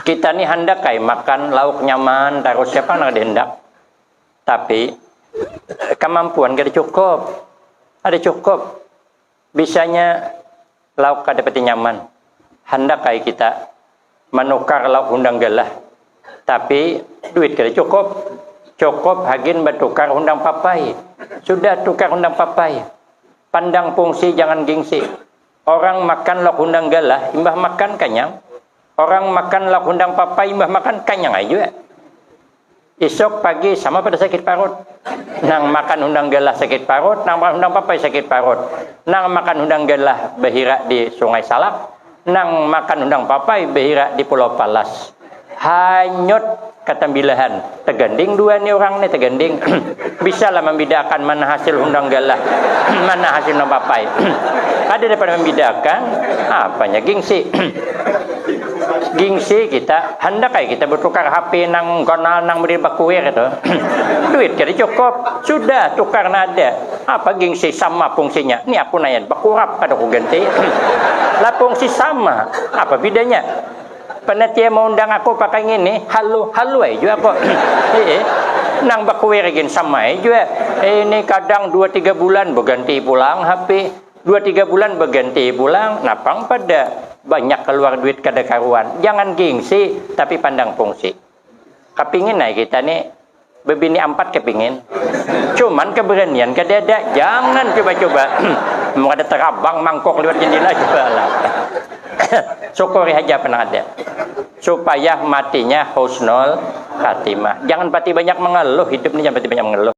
Kita nih hendak kayak makan lauk nyaman, terus siapa nak hendak. Tapi kemampuan kita cukup. Ada cukup. Bisanya lauk kada peti nyaman. Hendak kayak kita menukar lauk undang galah. Tapi duit kita cukup. Cukup hagin bertukar undang papai. Sudah tukar undang papai. Pandang fungsi jangan gengsi. Orang makan lauk undang galah, imbah makan kenyang. Orang makan lauk undang papai, imbah makan kenyang aja. Esok pagi sama pada sakit parut. Nang makan undang galah sakit parut, nang makan undang papai sakit parut. Nang makan undang galah berhirak di Sungai Salak, nang makan undang papai berhirak di Pulau Palas. Hanyut kata bilahan. Teganding dua nih orang nih teganding. Bisa lah membedakan mana hasil undang galah, mana hasil undang papai. Ada dapat membedakan apanya gengsi. Gengsi kita hendak kayak kita bertukar HP nang konal nang beri bakuir itu. Duit jadi cukup, sudah tukar nada. Apa gengsi sama fungsinya? Ini aku nanya bakurap kada aku ganti. Lah fungsi sama, apa bedanya? Panitia mau undang aku pakai ini, halu aja aku. Nang bakuir gin sama aja. Ini kadang 2-3 bulan berganti pulang HP. 2-3 bulan berganti pulang, napang pada banyak keluar duit kada karuan. Jangan gengsi, tapi pandang fungsi. Kepingin naik kita nih, bebini 4 kepingin. Cuman keberanian kada ada. Jangan coba-coba. Mau ada terabang mangkok lewat jendela coba lah. Syukuri aja pernah ada. Supaya matinya husnul khatimah. Jangan pati banyak mengeluh, hidup ini jangan pati banyak mengeluh.